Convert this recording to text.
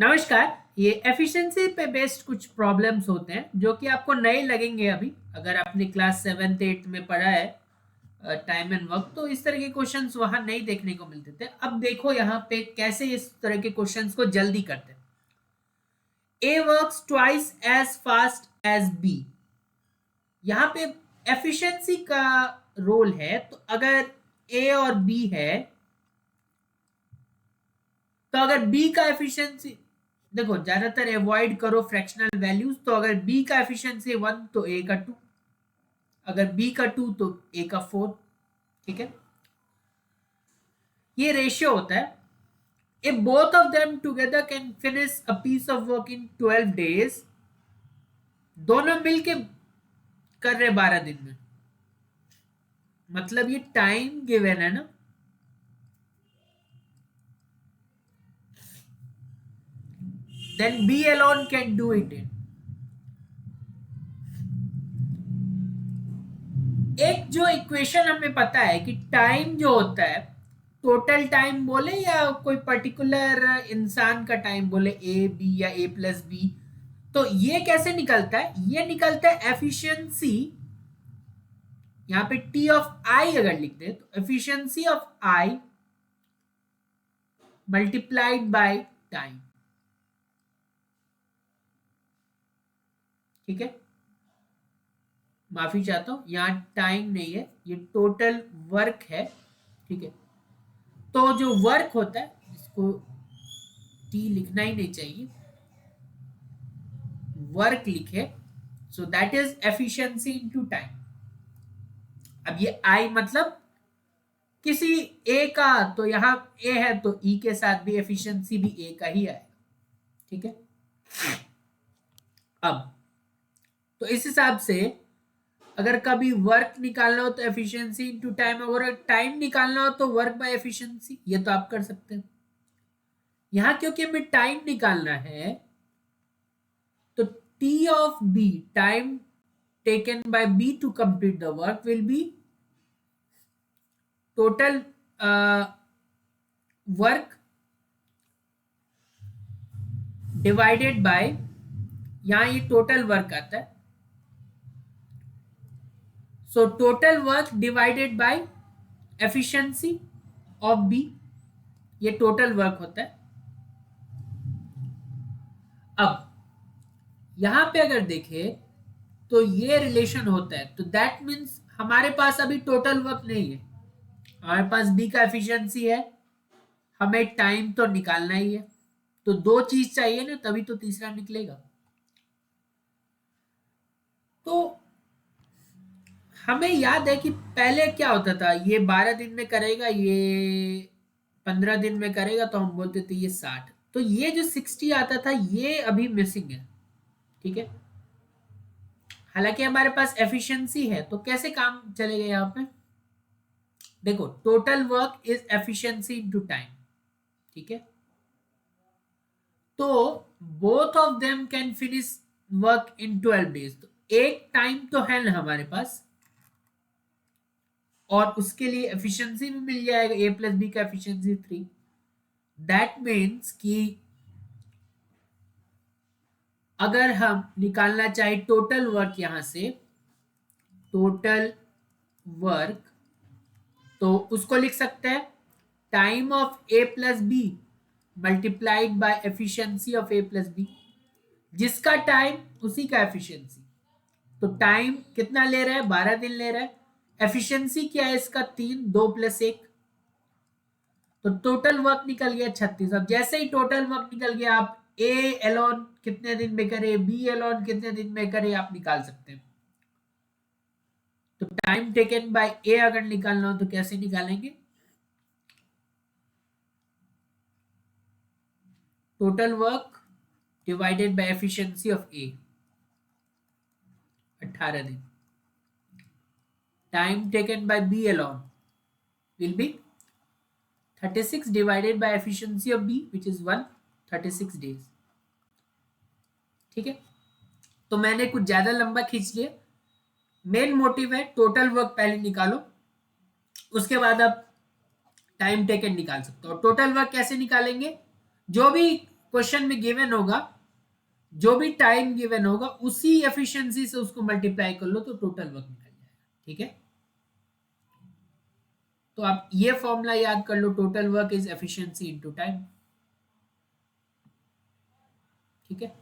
नमस्कार। ये एफिशिएंसी पे बेस्ड कुछ प्रॉब्लम्स होते हैं जो कि आपको नए लगेंगे। अभी अगर आपने क्लास 7th 8th में पढ़ा है टाइम एंड वर्क, तो इस तरह के क्वेश्चंस वहां नहीं देखने को मिलते थे। अब देखो यहाँ पे कैसे इस तरह के क्वेश्चंस को जल्दी करते हैं। A works twice as fast as B. यहाँ पे एफिशिएंसी का रोल है। तो अगर ए और बी है, तो अगर बी का एफिशिएंसी, देखो ज्यादातर अवॉइड करो फ्रैक्शनल वैल्यूज। तो अगर बी का एफिशिएंसी 1 तो ए का 2, अगर बी का 2 तो ए का 4। ठीक है, ये रेशियो होता है। If both of them together can finish a piece of work in 12 days, दोनों मिलके कर रहे 12 दिन में, मतलब ये टाइम गिवन है ना। Then B alone can do it in. एक जो इक्वेशन हमें पता है कि टाइम जो होता है, टोटल टाइम बोले या कोई पर्टिकुलर इंसान का टाइम बोले, ए बी या ए प्लस बी, तो ये कैसे निकलता है? ये निकलता है एफिशिएंसी। यहां पे टी ऑफ आई अगर लिखते हैं तो efficiency of I multiplied by time. ठीक है, माफी चाहता हूं, यहां टाइम नहीं है, ये टोटल वर्क है। ठीक है, तो जो वर्क होता है, इसको टी लिखना ही नहीं चाहिए, वर्क लिखे। So that is efficiency into time. अब ये आई मतलब किसी ए का, तो यहां ए है तो ई के साथ भी एफिशिएंसी भी ए का ही आएगा। ठीक है, अब तो इस हिसाब से अगर कभी वर्क निकालना हो तो एफिशिएंसी इनटू टाइम, अगर टाइम निकालना हो तो वर्क बाय एफिशिएंसी, ये तो आप कर सकते हैं। यहां क्योंकि हमें टाइम निकालना है, तो T of B, time taken by B to complete the work, will be total work divided by, यहां ये टोटल वर्क आता है, so total work divided by efficiency of B, ये टोटल वर्क होता है। अब यहां पे अगर देखें तो ये रिलेशन होता है, तो दैट मीन्स हमारे पास अभी टोटल वर्क नहीं है, हमारे पास बी का एफिशिएंसी है, हमें टाइम तो निकालना ही है। तो दो चीज चाहिए ना, तभी तो तीसरा निकलेगा। तो हमें याद है कि पहले क्या होता था, ये 12 दिन में करेगा, ये 15 दिन में करेगा, तो हम बोलते थे ये 60। तो ये जो 60 आता था, ये अभी मिसिंग है। ठीक है, हालांकि हमारे पास एफिशिएंसी है, तो कैसे काम चलेगा यहाँ पे? देखो, total work is efficiency into time. ठीक है, तो both of them can finish work in 12 days। तो एक टाइम तो है ना हमारे पास, और उसके लिए एफिशिएंसी भी मिल जाएगा, ए प्लस बी का एफिशिएंसी 3। दैट मीन्स कि अगर हम निकालना चाहे टोटल वर्क, यहां से टोटल वर्क, तो उसको लिख सकते हैं time of A plus B multiplied by efficiency of A plus B, जिसका टाइम उसी का एफिशिएंसी। तो टाइम कितना ले रहा है? 12 दिन ले रहा है। एफिशिएंसी क्या है इसका? 3, 2 + 1, तो टोटल वर्क निकल गया 36। अब जैसे ही टोटल वर्क निकल गया, आप ए एलोन कितने दिन में करे, बी एलोन कितने दिन में करे, आप निकाल सकते हैं। तो टाइम टेकन बाय ए अगर निकालना हो तो कैसे निकालेंगे? Total work divided by efficiency of A, 18 दिन। Time taken by B alone will be 36 divided by efficiency of B, which is 136 days। ठीक है, तो मैंने कुछ ज्यादा लंबा खींच लिया। मेन मोटिव है टोटल वर्क पहले निकालो, उसके बाद आप टाइम टेकन निकाल सकते हो। टोटल वर्क कैसे निकालेंगे? जो भी क्वेश्चन में गिवन होगा, जो भी टाइम गिवन होगा उसी एफिशिएंसी से उसको मल्टीप्लाई कर लो तो टोटल वर्क निकल जाएगा। ठीक है, तो आप ये फॉर्मूला याद कर लो, total work is efficiency into time. ठीक है।